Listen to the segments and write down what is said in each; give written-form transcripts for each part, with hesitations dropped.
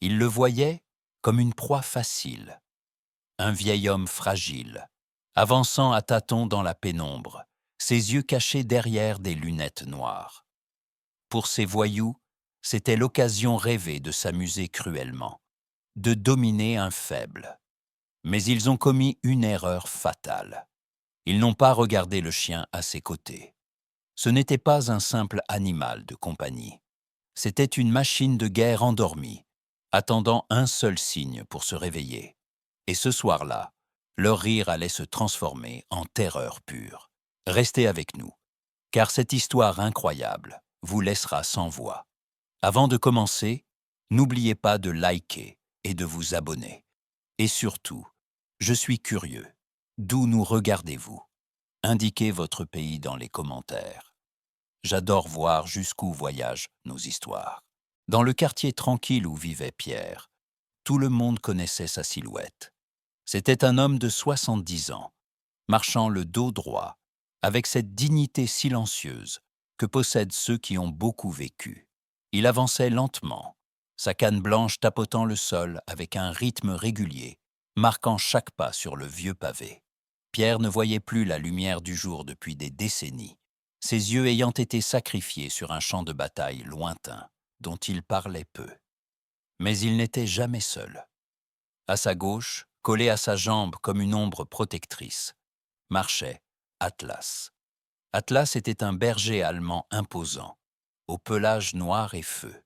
Il le voyait comme une proie facile, un vieil homme fragile, avançant à tâtons dans la pénombre, ses yeux cachés derrière des lunettes noires. Pour ces voyous, c'était l'occasion rêvée de s'amuser cruellement, de dominer un faible. Mais ils ont commis une erreur fatale. Ils n'ont pas regardé le chien à ses côtés. Ce n'était pas un simple animal de compagnie. C'était une machine de guerre endormie, attendant un seul signe pour se réveiller. Et ce soir-là, leur rire allait se transformer en terreur pure. Restez avec nous, car cette histoire incroyable vous laissera sans voix. Avant de commencer, n'oubliez pas de liker et de vous abonner. Et surtout, je suis curieux. D'où nous regardez-vous? Indiquez votre pays dans les commentaires. J'adore voir jusqu'où voyagent nos histoires. Dans le quartier tranquille où vivait Pierre, tout le monde connaissait sa silhouette. C'était un homme de 70 ans, marchant le dos droit, avec cette dignité silencieuse que possèdent ceux qui ont beaucoup vécu. Il avançait lentement, sa canne blanche tapotant le sol avec un rythme régulier, marquant chaque pas sur le vieux pavé. Pierre ne voyait plus la lumière du jour depuis des décennies, ses yeux ayant été sacrifiés sur un champ de bataille lointain, dont il parlait peu. Mais il n'était jamais seul. À sa gauche, collé à sa jambe comme une ombre protectrice, marchait Atlas. Atlas était un berger allemand imposant, au pelage noir et feu,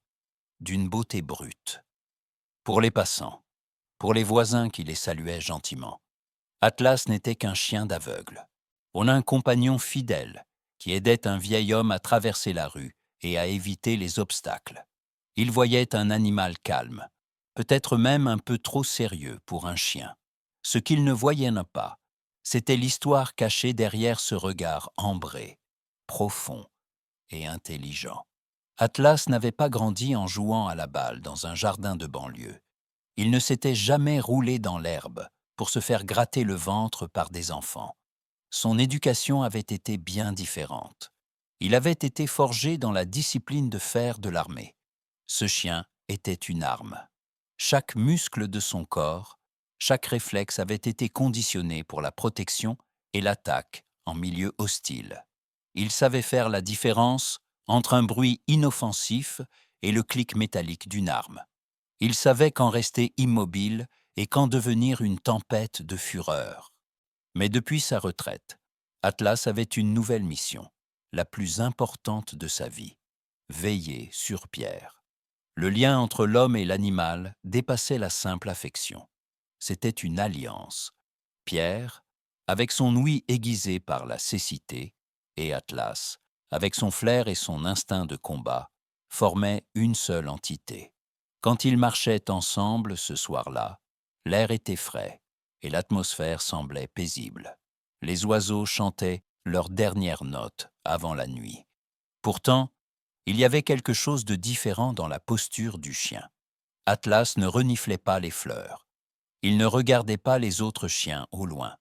d'une beauté brute. Pour les passants, pour les voisins qui les saluaient gentiment, Atlas n'était qu'un chien d'aveugle. On a un compagnon fidèle qui aidait un vieil homme à traverser la rue et à éviter les obstacles. Il voyait un animal calme, peut-être même un peu trop sérieux pour un chien. Ce qu'il ne voyait pas, c'était l'histoire cachée derrière ce regard ambré, profond et intelligent. Atlas n'avait pas grandi en jouant à la balle dans un jardin de banlieue. Il ne s'était jamais roulé dans l'herbe pour se faire gratter le ventre par des enfants. Son éducation avait été bien différente. Il avait été forgé dans la discipline de fer de l'armée. Ce chien était une arme. Chaque muscle de son corps, chaque réflexe avait été conditionné pour la protection et l'attaque en milieu hostile. Il savait faire la différence entre un bruit inoffensif et le clic métallique d'une arme. Il savait quand rester immobile et quand devenir une tempête de fureur. Mais depuis sa retraite, Atlas avait une nouvelle mission, la plus importante de sa vie: veiller sur Pierre. Le lien entre l'homme et l'animal dépassait la simple affection. C'était une alliance. Pierre, avec son ouïe aiguisé par la cécité, et Atlas, avec son flair et son instinct de combat, formaient une seule entité. Quand ils marchaient ensemble ce soir-là, l'air était frais et l'atmosphère semblait paisible. Les oiseaux chantaient leurs dernières notes avant la nuit. Pourtant, il y avait quelque chose de différent dans la posture du chien. Atlas ne reniflait pas les fleurs. Il ne regardait pas les autres chiens au loin.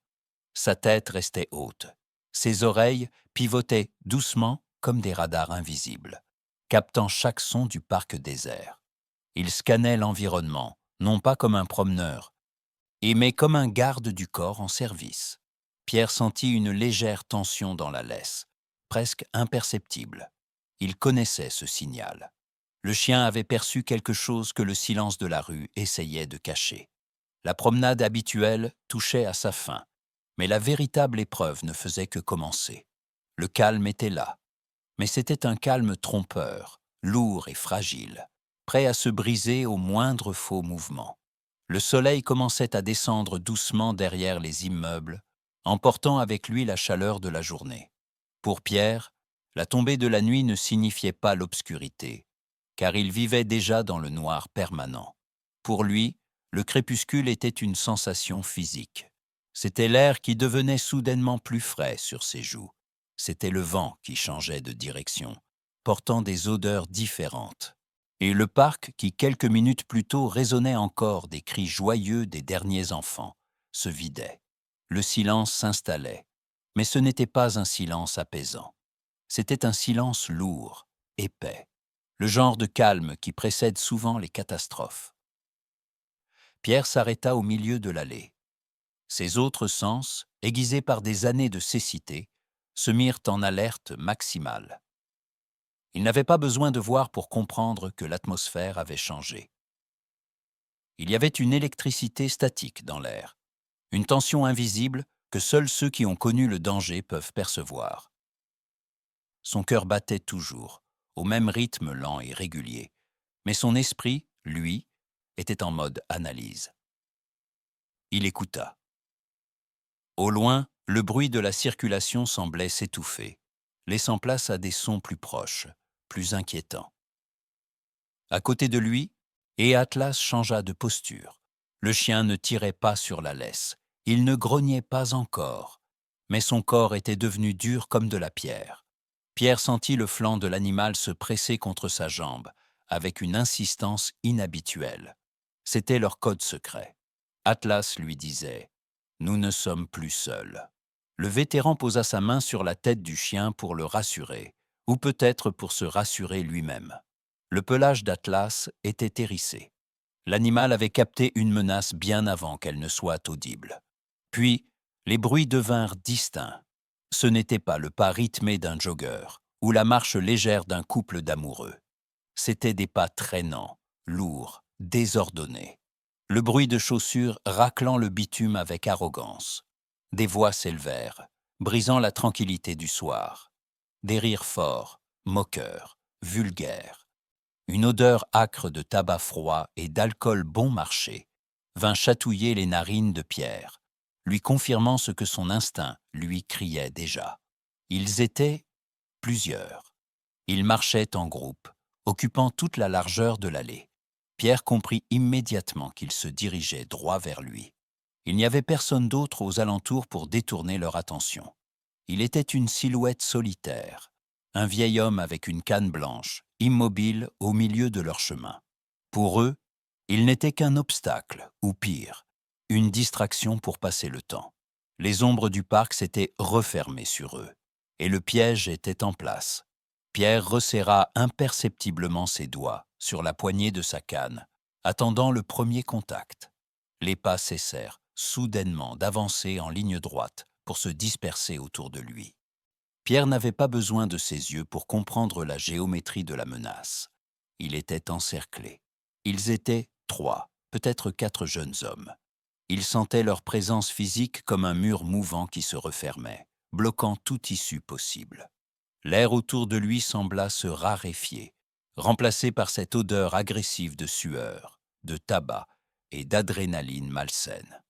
Sa tête restait haute. Ses oreilles pivotaient doucement comme des radars invisibles, captant chaque son du parc désert. Il scannait l'environnement, non pas comme un promeneur, mais comme un garde du corps en service. Pierre sentit une légère tension dans la laisse, presque imperceptible. Il connaissait ce signal. Le chien avait perçu quelque chose que le silence de la rue essayait de cacher. La promenade habituelle touchait à sa fin, mais la véritable épreuve ne faisait que commencer. Le calme était là, mais c'était un calme trompeur, lourd et fragile, prêt à se briser au moindre faux mouvement. Le soleil commençait à descendre doucement derrière les immeubles, emportant avec lui la chaleur de la journée. Pour Pierre, la tombée de la nuit ne signifiait pas l'obscurité, car il vivait déjà dans le noir permanent. Pour lui, le crépuscule était une sensation physique. C'était l'air qui devenait soudainement plus frais sur ses joues. C'était le vent qui changeait de direction, portant des odeurs différentes. Et le parc qui, quelques minutes plus tôt, résonnait encore des cris joyeux des derniers enfants, se vidait. Le silence s'installait, mais ce n'était pas un silence apaisant. C'était un silence lourd, épais, le genre de calme qui précède souvent les catastrophes. Pierre s'arrêta au milieu de l'allée. Ses autres sens, aiguisés par des années de cécité, se mirent en alerte maximale. Il n'avait pas besoin de voir pour comprendre que l'atmosphère avait changé. Il y avait une électricité statique dans l'air, une tension invisible que seuls ceux qui ont connu le danger peuvent percevoir. Son cœur battait toujours, au même rythme lent et régulier, mais son esprit, lui, était en mode analyse. Il écouta. Au loin, le bruit de la circulation semblait s'étouffer, laissant place à des sons plus proches, plus inquiétants. À côté de lui, et Atlas changea de posture. Le chien ne tirait pas sur la laisse, il ne grognait pas encore, mais son corps était devenu dur comme de la pierre. Pierre sentit le flanc de l'animal se presser contre sa jambe, avec une insistance inhabituelle. C'était leur code secret. Atlas lui disait « Nous ne sommes plus seuls ». Le vétéran posa sa main sur la tête du chien pour le rassurer, ou peut-être pour se rassurer lui-même. Le pelage d'Atlas était hérissé. L'animal avait capté une menace bien avant qu'elle ne soit audible. Puis, les bruits devinrent distincts. Ce n'était pas le pas rythmé d'un jogger ou la marche légère d'un couple d'amoureux. C'étaient des pas traînants, lourds, désordonnés. Le bruit de chaussures raclant le bitume avec arrogance. Des voix s'élevèrent, brisant la tranquillité du soir. Des rires forts, moqueurs, vulgaires. Une odeur âcre de tabac froid et d'alcool bon marché vint chatouiller les narines de Pierre, lui confirmant ce que son instinct lui criait déjà. Ils étaient plusieurs. Ils marchaient en groupe, occupant toute la largeur de l'allée. Pierre comprit immédiatement qu'ils se dirigeaient droit vers lui. Il n'y avait personne d'autre aux alentours pour détourner leur attention. Il était une silhouette solitaire, un vieil homme avec une canne blanche, immobile au milieu de leur chemin. Pour eux, il n'était qu'un obstacle, ou pire, une distraction pour passer le temps. Les ombres du parc s'étaient refermées sur eux, et le piège était en place. Pierre resserra imperceptiblement ses doigts sur la poignée de sa canne, attendant le premier contact. Les pas cessèrent soudainement d'avancer en ligne droite pour se disperser autour de lui. Pierre n'avait pas besoin de ses yeux pour comprendre la géométrie de la menace. Il était encerclé. Ils étaient 3, peut-être 4 jeunes hommes. Il sentait leur présence physique comme un mur mouvant qui se refermait, bloquant toute issue possible. L'air autour de lui sembla se raréfier, remplacé par cette odeur agressive de sueur, de tabac et d'adrénaline malsaine.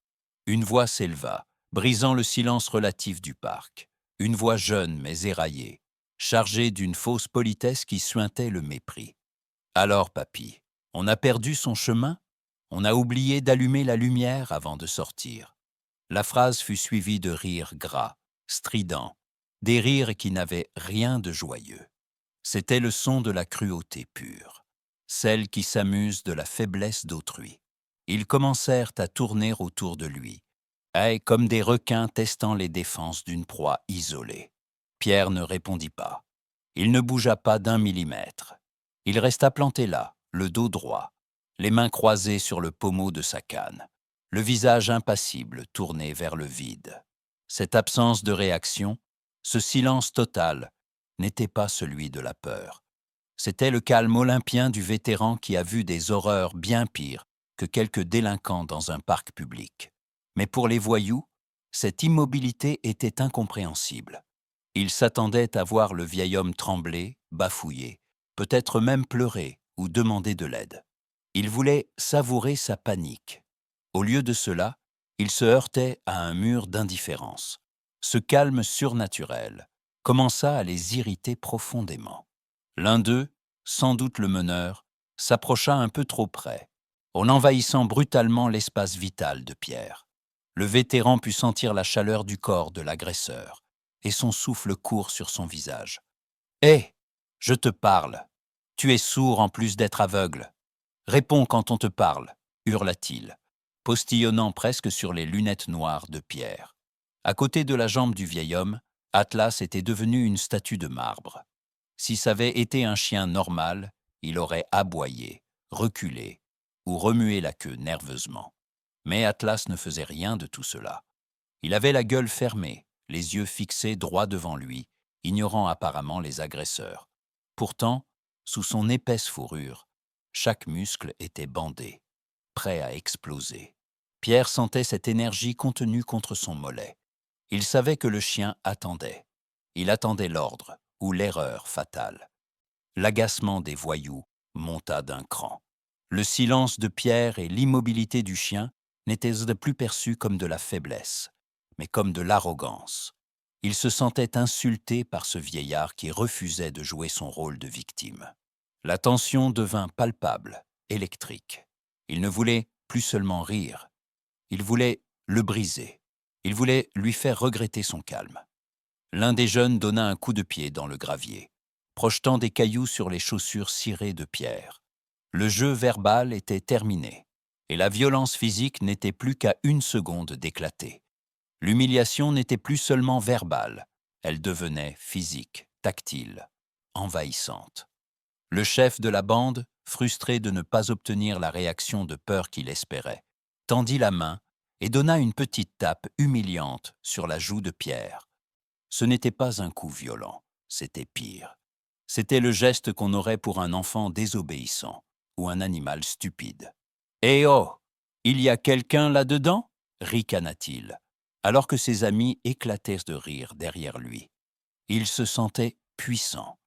Une voix s'éleva, brisant le silence relatif du parc. Une voix jeune mais éraillée, chargée d'une fausse politesse qui suintait le mépris. « Alors, papy, on a perdu son chemin? On a oublié d'allumer la lumière avant de sortir. » La phrase fut suivie de rires gras, stridents, des rires qui n'avaient rien de joyeux. C'était le son de la cruauté pure, celle qui s'amuse de la faiblesse d'autrui. Ils commencèrent à tourner autour de lui, comme des requins testant les défenses d'une proie isolée. Pierre ne répondit pas. Il ne bougea pas d'un millimètre. Il resta planté là, le dos droit, les mains croisées sur le pommeau de sa canne, le visage impassible tourné vers le vide. Cette absence de réaction, ce silence total, n'était pas celui de la peur. C'était le calme olympien du vétéran qui a vu des horreurs bien pires que quelques délinquants dans un parc public. Mais pour les voyous, cette immobilité était incompréhensible. Ils s'attendaient à voir le vieil homme trembler, bafouiller, peut-être même pleurer ou demander de l'aide. Ils voulaient savourer sa panique. Au lieu de cela, ils se heurtaient à un mur d'indifférence. Ce calme surnaturel commença à les irriter profondément. L'un d'eux, sans doute le meneur, s'approcha un peu trop près, en envahissant brutalement l'espace vital de Pierre. Le vétéran put sentir la chaleur du corps de l'agresseur, et son souffle court sur son visage. « Hé, je te parle. Tu es sourd en plus d'être aveugle. Réponds quand on te parle, » hurla-t-il, postillonnant presque sur les lunettes noires de Pierre. À côté de la jambe du vieil homme, Atlas était devenu une statue de marbre. Si ça avait été un chien normal, il aurait aboyé, reculé ou remué la queue nerveusement. Mais Atlas ne faisait rien de tout cela. Il avait la gueule fermée, les yeux fixés droit devant lui, ignorant apparemment les agresseurs. Pourtant, sous son épaisse fourrure, chaque muscle était bandé, prêt à exploser. Pierre sentait cette énergie contenue contre son mollet. Il savait que le chien attendait. Il attendait l'ordre ou l'erreur fatale. L'agacement des voyous monta d'un cran. Le silence de Pierre et l'immobilité du chien n'étaient plus perçus comme de la faiblesse, mais comme de l'arrogance. Il se sentait insulté par ce vieillard qui refusait de jouer son rôle de victime. La tension devint palpable, électrique. Il ne voulait plus seulement rire, il voulait le briser. Il voulait lui faire regretter son calme. L'un des jeunes donna un coup de pied dans le gravier, projetant des cailloux sur les chaussures cirées de Pierre. Le jeu verbal était terminé, et la violence physique n'était plus qu'à 1 seconde d'éclater. L'humiliation n'était plus seulement verbale, elle devenait physique, tactile, envahissante. Le chef de la bande, frustré de ne pas obtenir la réaction de peur qu'il espérait, tendit la main et donna une petite tape humiliante sur la joue de Pierre. Ce n'était pas un coup violent, c'était pire. C'était le geste qu'on aurait pour un enfant désobéissant ou un animal stupide. « Eh oh, il y a quelqu'un là-dedans » ricana-t-il, alors que ses amis éclataient de rire derrière lui. Il se sentait puissant,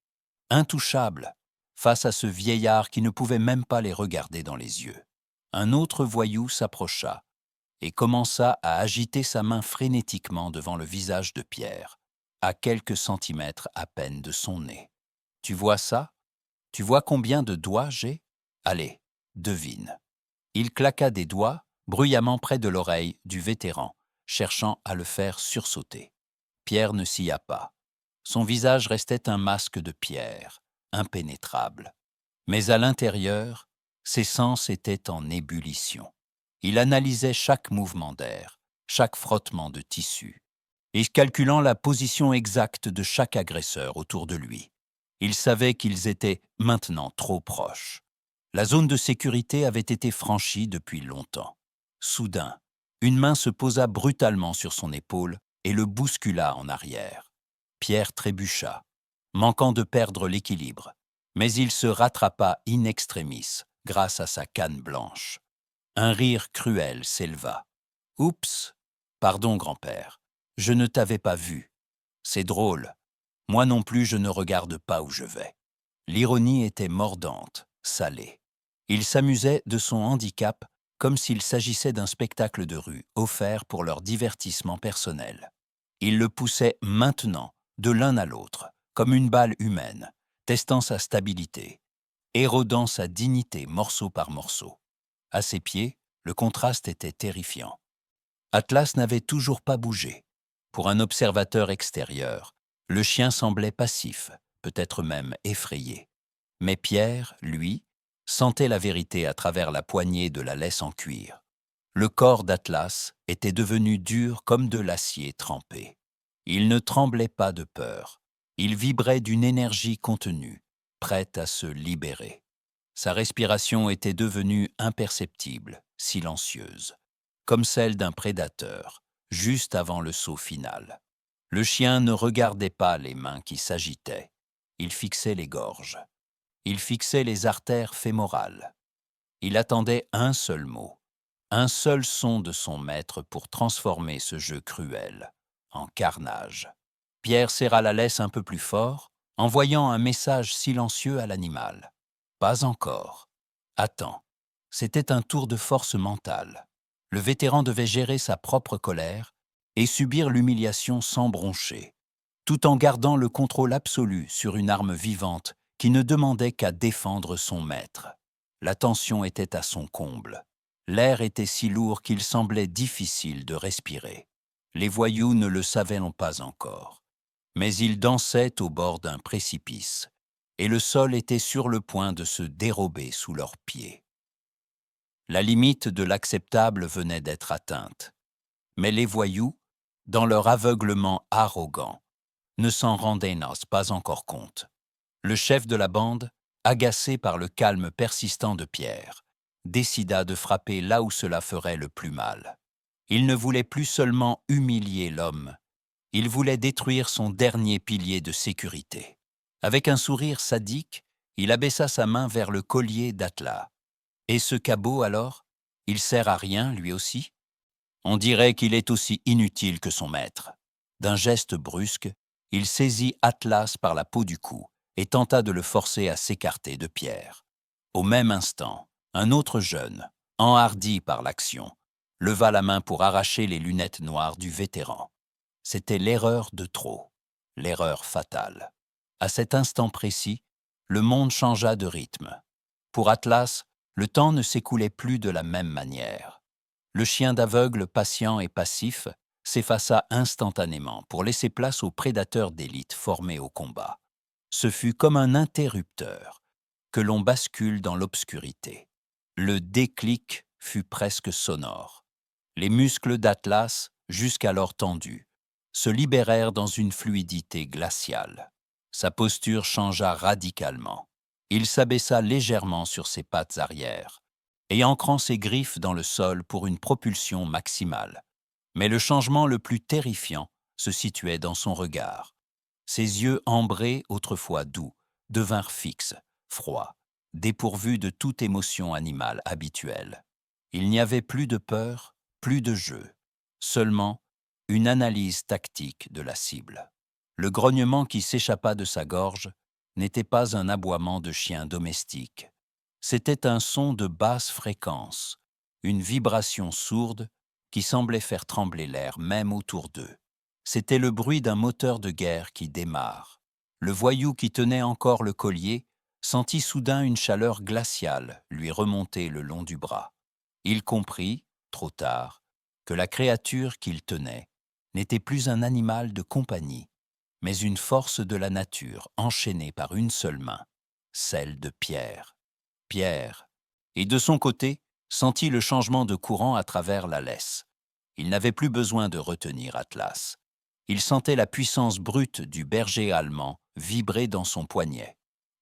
intouchable, face à ce vieillard qui ne pouvait même pas les regarder dans les yeux. Un autre voyou s'approcha et commença à agiter sa main frénétiquement devant le visage de Pierre, à quelques centimètres à peine de son nez. « Tu vois ça? Tu vois combien de doigts j'ai? Allez, devine. » Il claqua des doigts bruyamment près de l'oreille du vétéran, cherchant à le faire sursauter. Pierre ne scia pas. Son visage restait un masque de pierre, impénétrable. Mais à l'intérieur, ses sens étaient en ébullition. Il analysait chaque mouvement d'air, chaque frottement de tissu, et calculant la position exacte de chaque agresseur autour de lui. Il savait qu'ils étaient maintenant trop proches. La zone de sécurité avait été franchie depuis longtemps. Soudain, une main se posa brutalement sur son épaule et le bouscula en arrière. Pierre trébucha, manquant de perdre l'équilibre, mais il se rattrapa in extremis grâce à sa canne blanche. Un rire cruel s'éleva. « Oups, pardon grand-père, je ne t'avais pas vu. C'est drôle. Moi non plus je ne regarde pas où je vais. » L'ironie était mordante, salée. Il s'amusait de son handicap comme s'il s'agissait d'un spectacle de rue offert pour leur divertissement personnel. Il le poussait maintenant, de l'un à l'autre, comme une balle humaine, testant sa stabilité, érodant sa dignité morceau par morceau. À ses pieds, le contraste était terrifiant. Atlas n'avait toujours pas bougé. Pour un observateur extérieur, le chien semblait passif, peut-être même effrayé. Mais Pierre, lui, sentait la vérité à travers la poignée de la laisse en cuir. Le corps d'Atlas était devenu dur comme de l'acier trempé. Il ne tremblait pas de peur. Il vibrait d'une énergie contenue, prête à se libérer. Sa respiration était devenue imperceptible, silencieuse, comme celle d'un prédateur, juste avant le saut final. Le chien ne regardait pas les mains qui s'agitaient. Il fixait les gorges. Il fixait les artères fémorales. Il attendait un seul mot, un seul son de son maître pour transformer ce jeu cruel en carnage. Pierre serra la laisse un peu plus fort, envoyant un message silencieux à l'animal. Pas encore. Attends. C'était un tour de force mentale. Le vétéran devait gérer sa propre colère et subir l'humiliation sans broncher, tout en gardant le contrôle absolu sur une arme vivante qui ne demandait qu'à défendre son maître. La tension était à son comble. L'air était si lourd qu'il semblait difficile de respirer. Les voyous ne le savaient pas encore. Mais ils dansaient au bord d'un précipice, et le sol était sur le point de se dérober sous leurs pieds. La limite de l'acceptable venait d'être atteinte. Mais les voyous, dans leur aveuglement arrogant, ne s'en rendaient pas encore compte. Le chef de la bande, agacé par le calme persistant de Pierre, décida de frapper là où cela ferait le plus mal. Il ne voulait plus seulement humilier l'homme, il voulait détruire son dernier pilier de sécurité. Avec un sourire sadique, il abaissa sa main vers le collier d'Atlas. Et ce cabot alors? Il sert à rien, lui aussi? On dirait qu'il est aussi inutile que son maître. D'un geste brusque, il saisit Atlas par la peau du cou et tenta de le forcer à s'écarter de Pierre. Au même instant, un autre jeune, enhardi par l'action, leva la main pour arracher les lunettes noires du vétéran. C'était l'erreur de trop, l'erreur fatale. À cet instant précis, le monde changea de rythme. Pour Atlas, le temps ne s'écoulait plus de la même manière. Le chien d'aveugle patient et passif s'effaça instantanément pour laisser place aux prédateurs d'élite formés au combat. Ce fut comme un interrupteur que l'on bascule dans l'obscurité. Le déclic fut presque sonore. Les muscles d'Atlas, jusqu'alors tendus, se libérèrent dans une fluidité glaciale. Sa posture changea radicalement. Il s'abaissa légèrement sur ses pattes arrière et ancrant ses griffes dans le sol pour une propulsion maximale. Mais le changement le plus terrifiant se situait dans son regard. Ses yeux ambrés, autrefois doux, devinrent fixes, froids, dépourvus de toute émotion animale habituelle. Il n'y avait plus de peur, plus de jeu, seulement une analyse tactique de la cible. Le grognement qui s'échappa de sa gorge n'était pas un aboiement de chien domestique. C'était un son de basse fréquence, une vibration sourde qui semblait faire trembler l'air même autour d'eux. C'était le bruit d'un moteur de guerre qui démarre. Le voyou qui tenait encore le collier sentit soudain une chaleur glaciale lui remonter le long du bras. Il comprit, trop tard, que la créature qu'il tenait n'était plus un animal de compagnie, mais une force de la nature enchaînée par une seule main, celle de Pierre. Pierre, et de son côté, sentit le changement de courant à travers la laisse. Il n'avait plus besoin de retenir Atlas. Il sentait la puissance brute du berger allemand vibrer dans son poignet.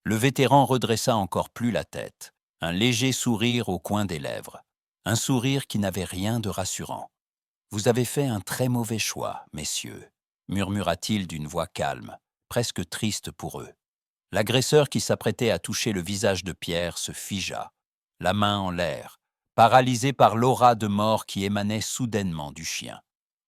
Le vétéran redressa encore plus la tête, un léger sourire au coin des lèvres, un sourire qui n'avait rien de rassurant. « Vous avez fait un très mauvais choix, messieurs », murmura-t-il d'une voix calme, presque triste pour eux. L'agresseur qui s'apprêtait à toucher le visage de Pierre se figea, la main en l'air, paralysé par l'aura de mort qui émanait soudainement du chien.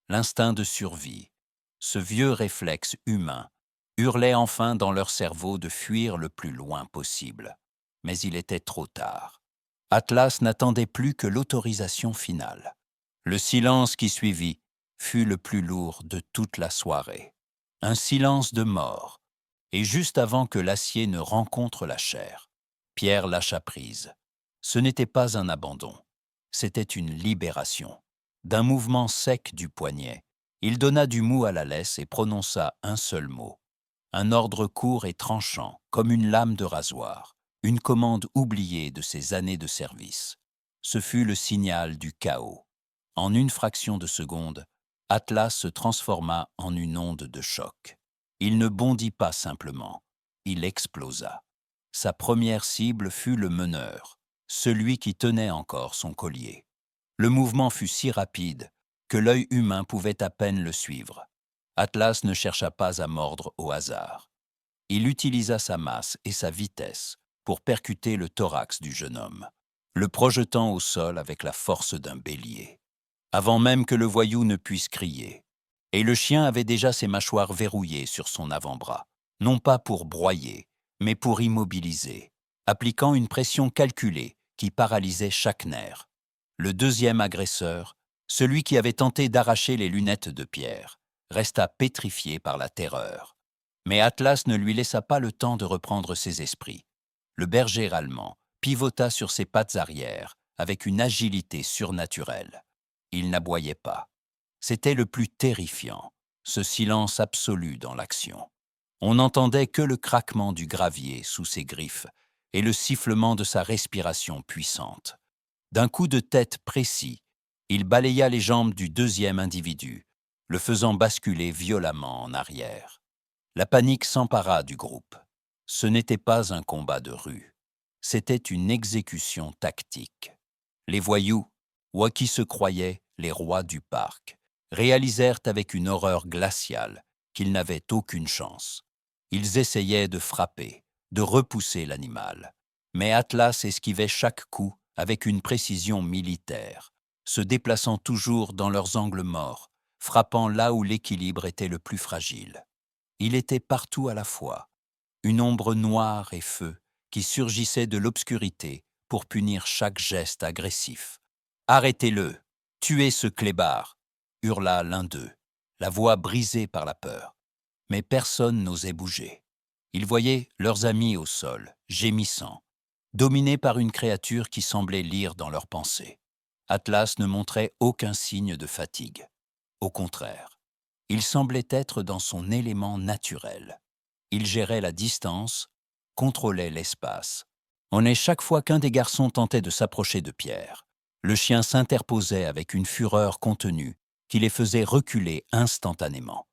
L'instinct de survie, ce vieux réflexe humain, hurlait enfin dans leur cerveau de fuir le plus loin possible. Mais il était trop tard. Atlas n'attendait plus que l'autorisation finale. Le silence qui suivit fut le plus lourd de toute la soirée. Un silence de mort. Et juste avant que l'acier ne rencontre la chair, Pierre lâcha prise. Ce n'était pas un abandon, c'était une libération. D'un mouvement sec du poignet, il donna du mou à la laisse et prononça un seul mot. Un ordre court et tranchant, comme une lame de rasoir, une commande oubliée de ses années de service. Ce fut le signal du chaos. En une fraction de seconde, Atlas se transforma en une onde de choc. Il ne bondit pas simplement, il explosa. Sa première cible fut le meneur, celui qui tenait encore son collier. Le mouvement fut si rapide que l'œil humain pouvait à peine le suivre. Atlas ne chercha pas à mordre au hasard. Il utilisa sa masse et sa vitesse pour percuter le thorax du jeune homme, le projetant au sol avec la force d'un bélier, avant même que le voyou ne puisse crier. Et le chien avait déjà ses mâchoires verrouillées sur son avant-bras, non pas pour broyer, mais pour immobiliser, appliquant une pression calculée qui paralysait chaque nerf. Le deuxième agresseur, celui qui avait tenté d'arracher les lunettes de Pierre, resta pétrifié par la terreur. Mais Atlas ne lui laissa pas le temps de reprendre ses esprits. Le berger allemand pivota sur ses pattes arrière avec une agilité surnaturelle. Il n'aboyait pas. C'était le plus terrifiant, ce silence absolu dans l'action. On n'entendait que le craquement du gravier sous ses griffes et le sifflement de sa respiration puissante. D'un coup de tête précis, il balaya les jambes du deuxième individu, le faisant basculer violemment en arrière. La panique s'empara du groupe. Ce n'était pas un combat de rue, c'était une exécution tactique. Les voyous, ou à qui se croyaient les rois du parc, réalisèrent avec une horreur glaciale qu'ils n'avaient aucune chance. Ils essayaient de frapper, de repousser l'animal. Mais Atlas esquivait chaque coup avec une précision militaire, se déplaçant toujours dans leurs angles morts, frappant là où l'équilibre était le plus fragile. Il était partout à la fois, une ombre noire et feu qui surgissait de l'obscurité pour punir chaque geste agressif. « Arrêtez-le! Tuez ce clébard !» hurla l'un d'eux, la voix brisée par la peur. Mais personne n'osait bouger. Ils voyaient leurs amis au sol, gémissant, dominés par une créature qui semblait lire dans leurs pensées. Atlas ne montrait aucun signe de fatigue. Au contraire, il semblait être dans son élément naturel. Il gérait la distance, contrôlait l'espace. Chaque fois qu'un des garçons tentait de s'approcher de Pierre, le chien s'interposait avec une fureur contenue qui les faisait reculer instantanément.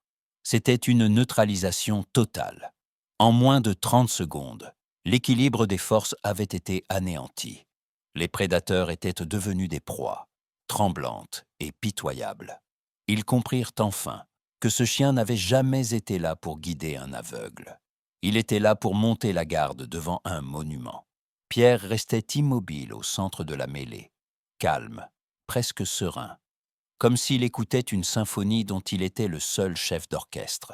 C'était une neutralisation totale. En moins de 30 secondes, l'équilibre des forces avait été anéanti. Les prédateurs étaient devenus des proies, tremblantes et pitoyables. Ils comprirent enfin que ce chien n'avait jamais été là pour guider un aveugle. Il était là pour monter la garde devant un monument. Pierre restait immobile au centre de la mêlée, calme, presque serein, comme s'il écoutait une symphonie dont il était le seul chef d'orchestre.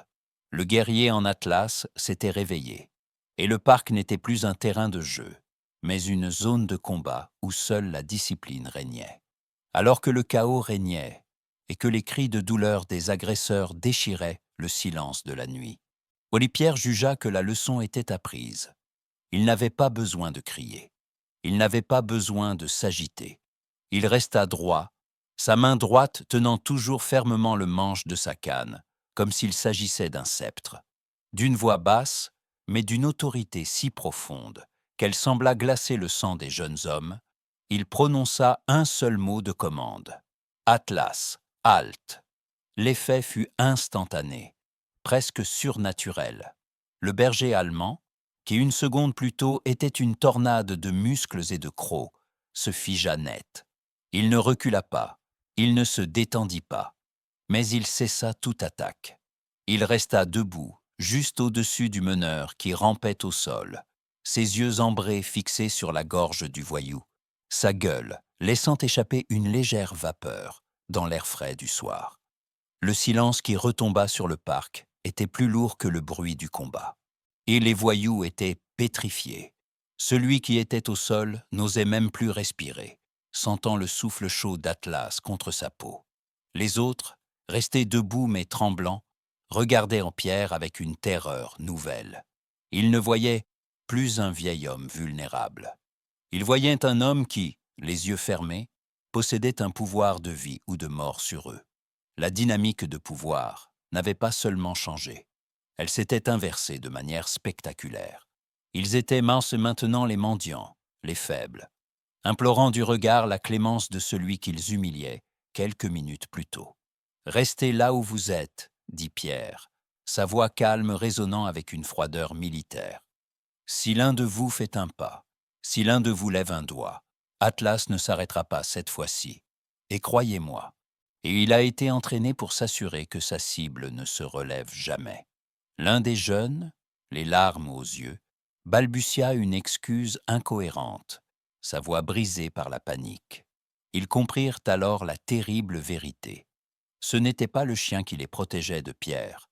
Le guerrier en Atlas s'était réveillé, et le parc n'était plus un terrain de jeu, mais une zone de combat où seule la discipline régnait. Alors que le chaos régnait, et que les cris de douleur des agresseurs déchiraient le silence de la nuit, Pierre jugea que la leçon était apprise. Il n'avait pas besoin de crier. Il n'avait pas besoin de s'agiter. Il resta droit, sa main droite tenant toujours fermement le manche de sa canne, comme s'il s'agissait d'un sceptre. D'une voix basse, mais d'une autorité si profonde qu'elle sembla glacer le sang des jeunes hommes, il prononça un seul mot de commande. « Atlas, halte !» L'effet fut instantané, presque surnaturel. Le berger allemand, qui une seconde plus tôt était une tornade de muscles et de crocs, se figea net. Il ne recula pas, il ne se détendit pas, mais il cessa toute attaque. Il resta debout, juste au-dessus du meneur qui rampait au sol, ses yeux ambrés fixés sur la gorge du voyou, sa gueule laissant échapper une légère vapeur dans l'air frais du soir. Le silence qui retomba sur le parc était plus lourd que le bruit du combat. Et les voyous étaient pétrifiés. Celui qui était au sol n'osait même plus respirer, sentant le souffle chaud d'Atlas contre sa peau. Les autres, restés debout mais tremblants, regardaient en Pierre avec une terreur nouvelle. Ils ne voyaient plus un vieil homme vulnérable. Ils voyaient un homme qui, les yeux fermés, possédait un pouvoir de vie ou de mort sur eux. La dynamique de pouvoir n'avait pas seulement changé, elle s'était inversée de manière spectaculaire. Ils étaient maintenant les mendiants, les faibles, implorant du regard la clémence de celui qu'ils humiliaient quelques minutes plus tôt. « Restez là où vous êtes, » dit Pierre, sa voix calme résonnant avec une froideur militaire. « Si l'un de vous fait un pas, si l'un de vous lève un doigt, Atlas ne s'arrêtera pas cette fois-ci. Et croyez-moi, et il a été entraîné pour s'assurer que sa cible ne se relève jamais. » L'un des jeunes, les larmes aux yeux, balbutia une excuse incohérente, sa voix brisée par la panique. Ils comprirent alors la terrible vérité. Ce n'était pas le chien qui les protégeait de Pierre,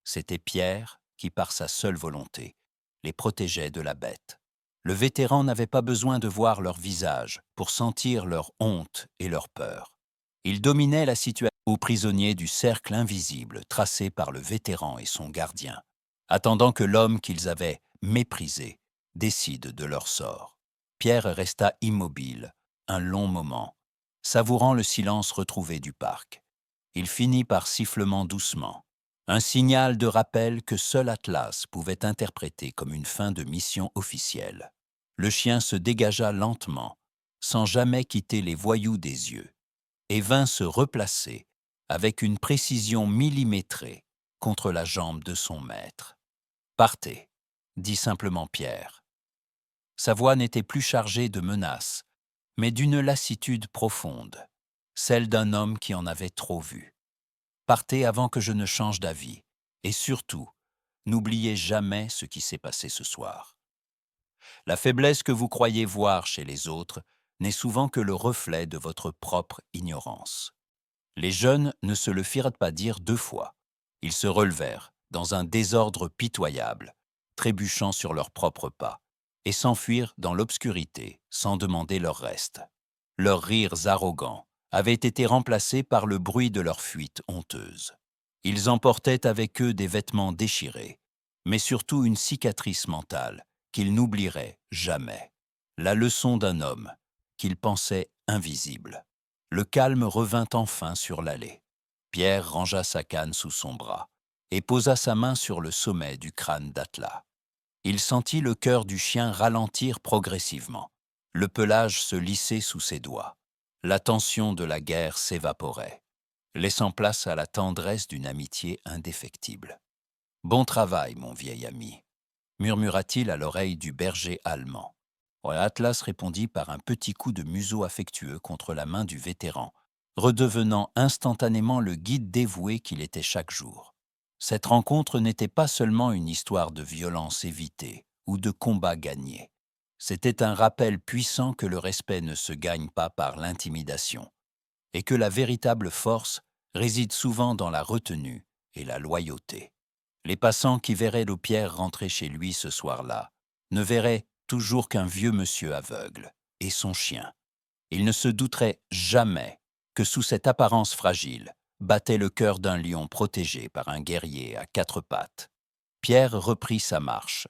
c'était Pierre qui, par sa seule volonté, les protégeait de la bête. Le vétéran n'avait pas besoin de voir leur visage pour sentir leur honte et leur peur. Il dominait la situation aux prisonniers du cercle invisible tracé par le vétéran et son gardien, attendant que l'homme qu'ils avaient méprisé décide de leur sort. Pierre resta immobile un long moment, savourant le silence retrouvé du parc. Il finit par sifflement doucement, un signal de rappel que seul Atlas pouvait interpréter comme une fin de mission officielle. Le chien se dégagea lentement, sans jamais quitter les voyous des yeux, et vint se replacer avec une précision millimétrée contre la jambe de son maître. « Partez », dit simplement Pierre. Sa voix n'était plus chargée de menaces, mais d'une lassitude profonde, celle d'un homme qui en avait trop vu. Partez avant que je ne change d'avis, et surtout, n'oubliez jamais ce qui s'est passé ce soir. La faiblesse que vous croyez voir chez les autres n'est souvent que le reflet de votre propre ignorance. Les jeunes ne se le firent pas dire 2 fois. Ils se relevèrent, dans un désordre pitoyable, trébuchant sur leurs propres pas, et s'enfuirent dans l'obscurité sans demander leur reste. Leurs rires arrogants avaient été remplacés par le bruit de leur fuite honteuse. Ils emportaient avec eux des vêtements déchirés, mais surtout une cicatrice mentale qu'ils n'oublieraient jamais. La leçon d'un homme qu'ils pensaient invisible. Le calme revint enfin sur l'allée. Pierre rangea sa canne sous son bras et posa sa main sur le sommet du crâne d'Atlas. Il sentit le cœur du chien ralentir progressivement. Le pelage se lissait sous ses doigts. La tension de la guerre s'évaporait, laissant place à la tendresse d'une amitié indéfectible. « Bon travail, mon vieil ami », murmura-t-il à l'oreille du berger allemand. Atlas répondit par un petit coup de museau affectueux contre la main du vétéran, redevenant instantanément le guide dévoué qu'il était chaque jour. Cette rencontre n'était pas seulement une histoire de violence évitée ou de combat gagné. C'était un rappel puissant que le respect ne se gagne pas par l'intimidation, et que la véritable force réside souvent dans la retenue et la loyauté. Les passants qui verraient Pierre rentrer chez lui ce soir-là ne verraient toujours qu'un vieux monsieur aveugle et son chien. Ils ne se douteraient jamais que sous cette apparence fragile battait le cœur d'un lion protégé par un guerrier à 4 pattes. Pierre reprit sa marche,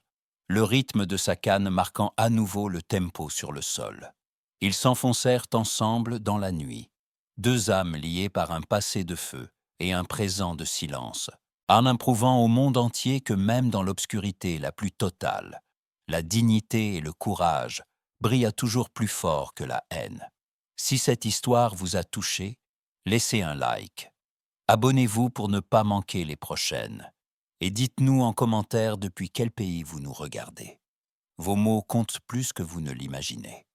le rythme de sa canne marquant à nouveau le tempo sur le sol. Ils s'enfoncèrent ensemble dans la nuit, 2 âmes liées par un passé de feu et un présent de silence, en prouvant au monde entier que même dans l'obscurité la plus totale, la dignité et le courage brillent toujours plus fort que la haine. Si cette histoire vous a touché, laissez un like. Abonnez-vous pour ne pas manquer les prochaines. Et dites-nous en commentaire depuis quel pays vous nous regardez. Vos mots comptent plus que vous ne l'imaginez.